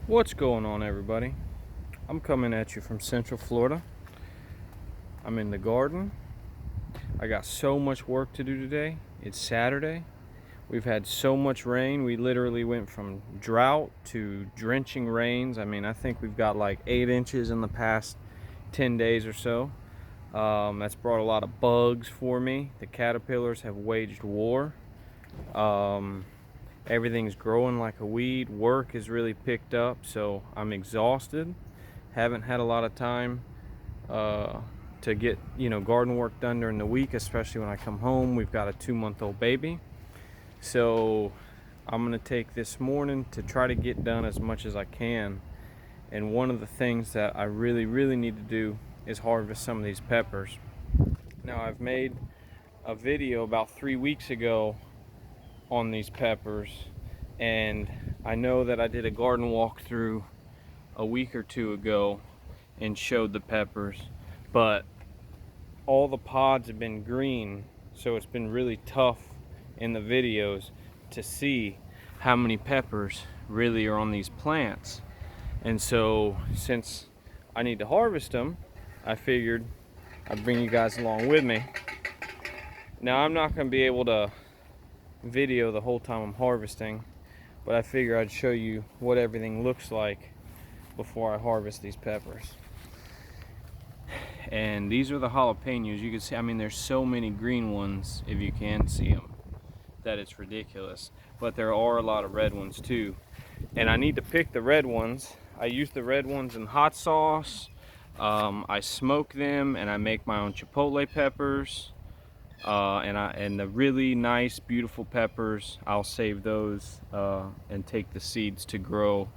What's going on, everybody? I'm coming at you from Central Florida. I'm in the garden. I got so much work to do today. It's Saturday. We've had so much rain. We literally went from drought to drenching rains. I think we've got like 8 inches in the past 10 days or so. That's brought a lot of bugs for me. The caterpillars have waged war. Everything's growing like a weed. Work is really picked up, so I'm exhausted. Haven't had a lot of time to get garden work done during the week, especially when I come home. We've got a 2-month-old baby, so I'm gonna take this morning to try to get done as much as I can. And one of the things that I really need to do is harvest some of these peppers. Now, I've made a video about 3 weeks ago on these peppers, and I know that I did a garden walkthrough a week or two ago and showed the peppers, but all the pods have been green, so it's been really tough in the videos to see how many peppers really are on these plants. And so since I need to harvest them, I figured I'd bring you guys along with me. Now, I'm not going to be able to video the whole time I'm harvesting, but I figure I'd show you what everything looks like before I harvest these peppers. And these are the jalapenos. You can see, there's so many green ones, if you can see them, that it's ridiculous. But there are a lot of red ones too, and I need to pick the red ones. I use the red ones in hot sauce. I smoke them and I make my own chipotle peppers. And the really nice, beautiful peppers, I'll save those and take the seeds to grow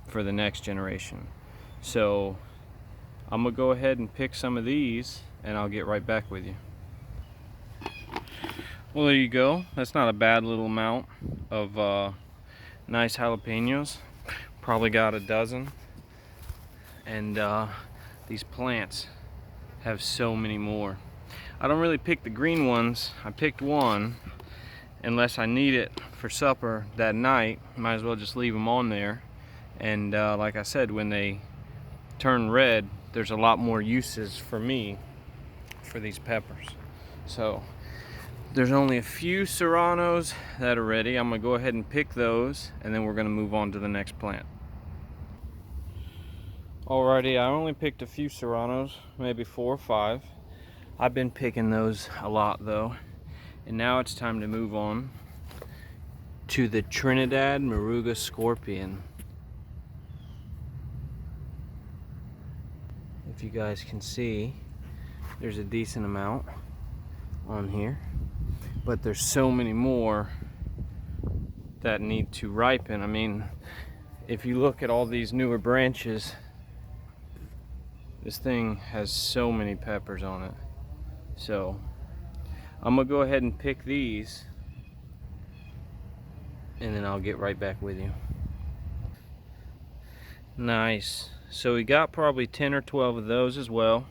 for the next generation. So I'm gonna go ahead and pick some of these, and I'll get right back with you. Well, there you go. That's not a bad little amount of nice jalapenos. Probably got a dozen. And these plants have so many more. I don't really pick the green ones. I picked one unless I need it for supper that night. Might as well just leave them on there. And like I said, when they turn red, there's a lot more uses for me for these peppers. So there's only a few serranos that are ready. I'm gonna go ahead and pick those, and then we're gonna move on to the next plant. Alrighty, I only picked a few serranos, maybe 4 or 5. I've been picking those a lot though. And now it's time to move on to the Trinidad Moruga Scorpion. If you guys can see, there's a decent amount on here, but there's so many more that need to ripen. If you look at all these newer branches, this thing has so many peppers on it. So I'm gonna go ahead and pick these, and then I'll get right back with you. Nice. So we got probably 10 or 12 of those as well.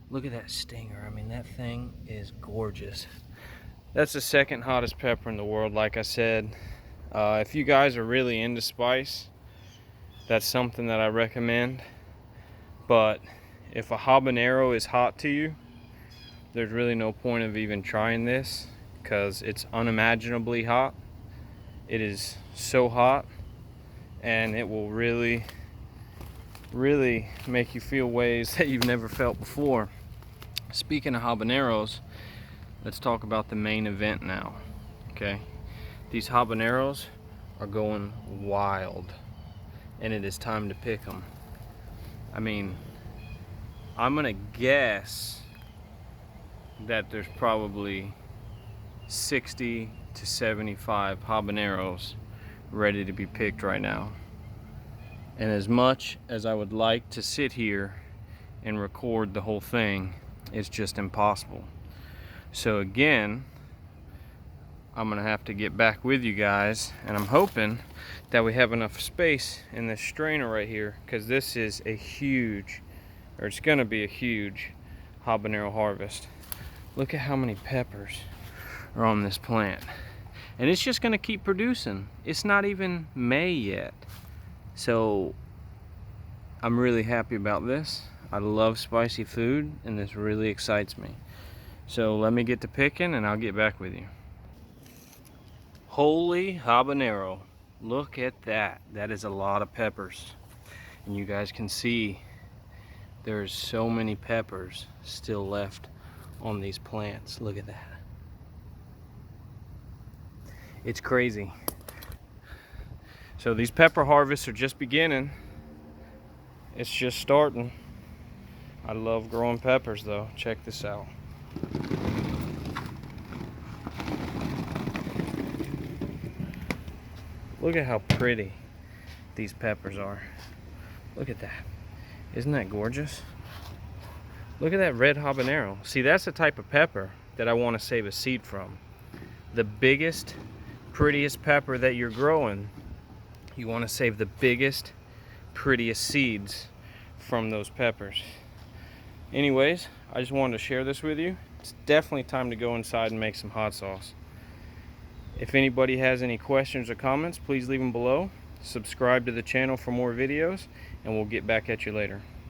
Look at that stinger. That thing is gorgeous. That's the second hottest pepper in the world, like I said. If you guys are really into spice, that's something that I recommend. But if a habanero is hot to you, there's really no point of even trying this, because it's unimaginably hot. It is so hot, and it will really make you feel ways that you've never felt before. Speaking of habaneros, let's talk about the main event now. Okay, these habaneros are going wild, and it is time to pick them. I'm gonna guess that there's probably 60 to 75 habaneros ready to be picked right now. And as much as I would like to sit here and record the whole thing, it's just impossible. So again, I'm gonna have to get back with you guys, and I'm hoping that we have enough space in this strainer right here, because this is a huge, or it's gonna be a huge habanero harvest. Look at how many peppers are on this plant. And it's just gonna keep producing. It's not even May yet. So I'm really happy about this. I love spicy food, and this really excites me. So let me get to picking, and I'll get back with you. Holy habanero. Look at that. That is a lot of peppers. And you guys can see there's so many peppers still left on these plants. Look at that. It's crazy. So these pepper harvests are just beginning. It's just starting. I love growing peppers though. Check this out. Look at how pretty these peppers are. Look at that. Isn't that gorgeous? Look at that red habanero. See, that's the type of pepper that I want to save a seed from. The biggest, prettiest pepper that you're growing, you want to save the biggest, prettiest seeds from those peppers. Anyways, I just wanted to share this with you. It's definitely time to go inside and make some hot sauce. If anybody has any questions or comments, please leave them below. Subscribe to the channel for more videos, and we'll get back at you later.